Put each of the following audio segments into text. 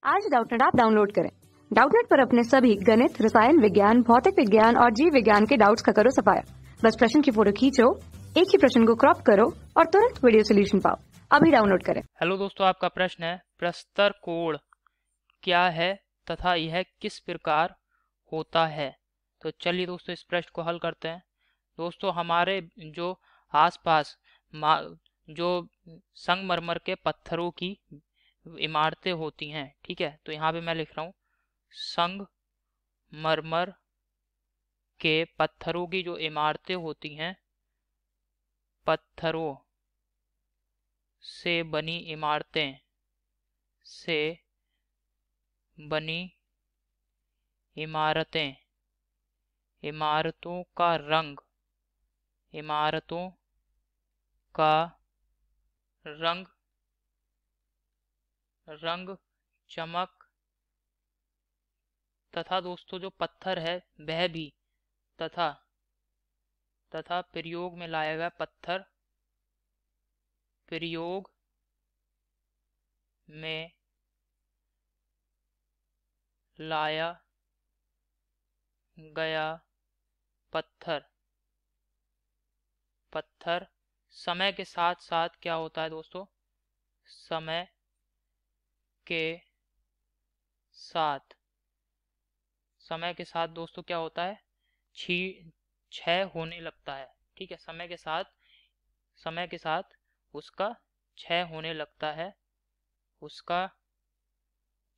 आज Doubtnut app download करें। Doubtnut पर अपने सभी गणित, रसायन विज्ञान, भौतिक विज्ञान और जीव विज्ञान के डाउट्स का करो सफाया। बस प्रश्न की फोटो खींचो, एक ही प्रश्न को क्रॉप करो और तुरंत वीडियो सोल्यूशन पाओ। अभी डाउनलोड करें। हेलो दोस्तों, आपका प्रश्न है प्रस्तर कोण क्या है तथा यह किस प्रकार होता है। तो चलिए दोस्तों इस प्रश्न को हल करते हैं। दोस्तों हमारे जो आसपास जो संगमरमर के पत्थरों की इमारतें होती हैं, ठीक है, तो यहाँ पे मैं लिख रहा हूँ संगमरमर के पत्थरों की जो इमारतें होती हैं, पत्थरों से बनी इमारतें से बनी इमारतें, इमारतों का रंग, इमारतों का रंग, रंग, चमक तथा दोस्तों जो पत्थर है वह भी तथा प्रयोग में लाया गया पत्थर, प्रयोग में लाया गया पत्थर, पत्थर समय के साथ साथ क्या होता है दोस्तों, समय के साथ, समय के साथ दोस्तों क्या होता है, क्षय होने लगता है। ठीक है, समय के साथ उसका क्षय होने लगता है, उसका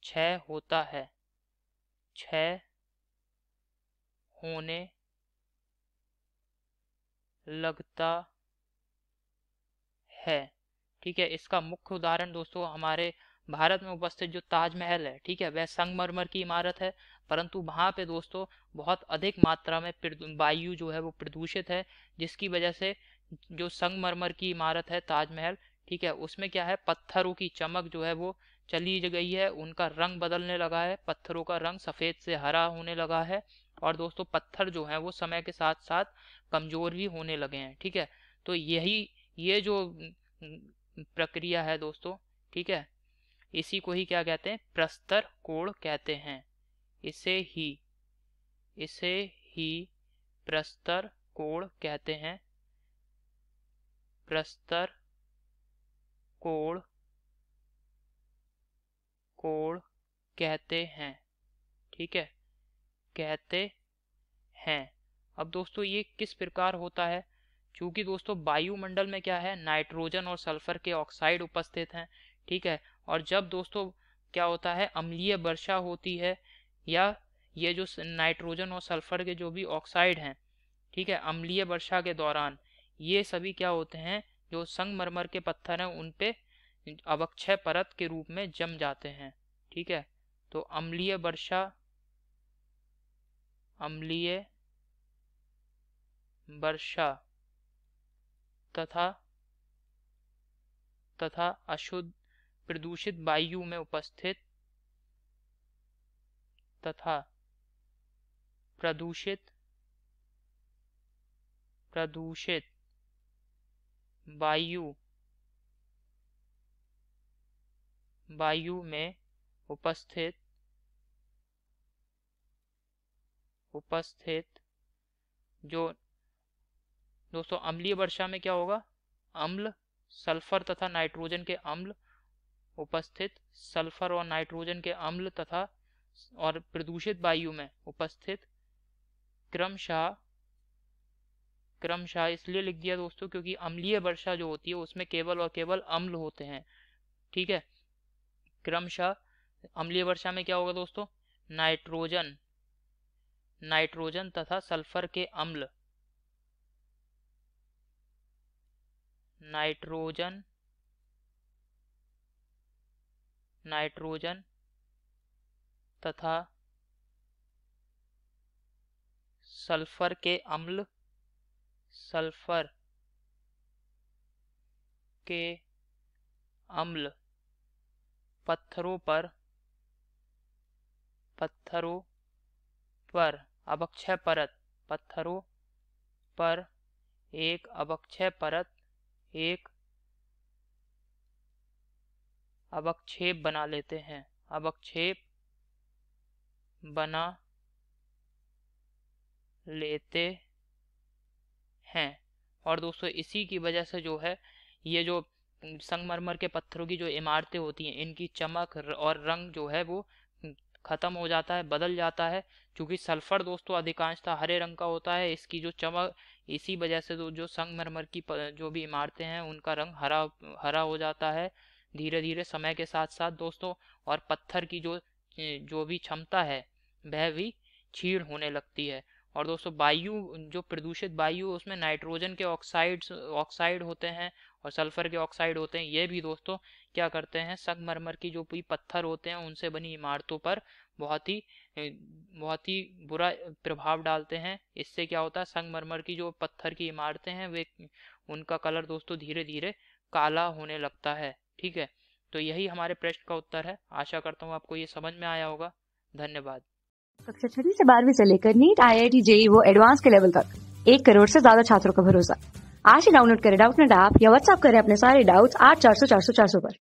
क्षय होता है, क्षय होने लगता है। ठीक है, इसका मुख्य उदाहरण दोस्तों हमारे भारत में उपस्थित जो ताजमहल है, ठीक है, वह संगमरमर की इमारत है, परंतु वहां पे दोस्तों बहुत अधिक मात्रा में वायु जो है वो प्रदूषित है, जिसकी वजह से जो संगमरमर की इमारत है ताजमहल, ठीक है, उसमें क्या है, पत्थरों की चमक जो है वो चली गई है, उनका रंग बदलने लगा है, पत्थरों का रंग सफेद से हरा होने लगा है, और दोस्तों पत्थर जो है वो समय के साथ साथ कमजोर भी होने लगे हैं। ठीक है, तो ये जो प्रक्रिया है दोस्तों, ठीक है, इसी को ही क्या कहते हैं, प्रस्तर कोण कहते हैं। इसे ही प्रस्तर कोण कहते हैं, प्रस्तर कोण कहते हैं। ठीक है, कहते हैं। अब दोस्तों ये किस प्रकार होता है, क्योंकि दोस्तों वायुमंडल में क्या है, नाइट्रोजन और सल्फर के ऑक्साइड उपस्थित हैं। ठीक है, और जब दोस्तों क्या होता है, अम्लीय वर्षा होती है, या ये जो नाइट्रोजन और सल्फर के जो भी ऑक्साइड हैं, ठीक है, अम्लीय वर्षा के दौरान ये सभी क्या होते हैं, जो संगमरमर के पत्थर हैं उन पे अवक्षय परत के रूप में जम जाते हैं। ठीक है, तो अम्लीय वर्षा तथा अशुद्ध प्रदूषित वायु में उपस्थित तथा प्रदूषित वायु में उपस्थित जो दोस्तों अम्लीय वर्षा में क्या होगा, अम्ल, सल्फर तथा नाइट्रोजन के अम्ल उपस्थित, सल्फर और नाइट्रोजन के अम्ल तथा और प्रदूषित वायु में उपस्थित क्रमशः इसलिए लिख दिया दोस्तों क्योंकि अम्लीय वर्षा जो होती है उसमें केवल और केवल अम्ल होते हैं। ठीक है, क्रमशः अम्लीय वर्षा में क्या होगा दोस्तों, नाइट्रोजन तथा सल्फर के अम्ल, नाइट्रोजन तथा सल्फर के अम्ल, पत्थरों पर अवक्षय परत, पत्थरों पर एक अवक्षय परत, एक अवक्षेप बना लेते हैं, अवक्षेप बना लेते हैं। और दोस्तों इसी की वजह से जो है ये जो संगमरमर के पत्थरों की जो इमारतें होती हैं इनकी चमक और रंग जो है वो खत्म हो जाता है, बदल जाता है। क्योंकि सल्फर दोस्तों अधिकांशतः हरे रंग का होता है, इसकी जो चमक, इसी वजह से जो संगमरमर की जो भी इमारतें हैं उनका रंग हरा हरा हो जाता है धीरे धीरे समय के साथ साथ दोस्तों। और पत्थर की जो भी क्षमता है वह भी क्षीण होने लगती है। और दोस्तों वायु, जो प्रदूषित वायु, उसमें नाइट्रोजन के ऑक्साइड होते हैं और सल्फर के ऑक्साइड होते हैं। ये भी दोस्तों क्या करते हैं, संगमरमर की जो भी पत्थर होते हैं उनसे बनी इमारतों पर बहुत ही बुरा प्रभाव डालते हैं। इससे क्या होता है, संगमरमर की जो पत्थर की इमारतें हैं वे, उनका कलर दोस्तों धीरे धीरे काला होने लगता है। ठीक है, तो यही हमारे प्रश्न का उत्तर है। आशा करता हूँ आपको ये समझ में आया होगा। धन्यवाद। कक्षा 6 से 12वीं से लेकर नीट, IIT, JEE वो एडवांस के लेवल तक 1 करोड़ से ज्यादा छात्रों का भरोसा। आज ही डाउनलोड करें डाउटनेट ऐप या व्हाट्सएप करें अपने सारे डाउट्स 8400 400 400 पर।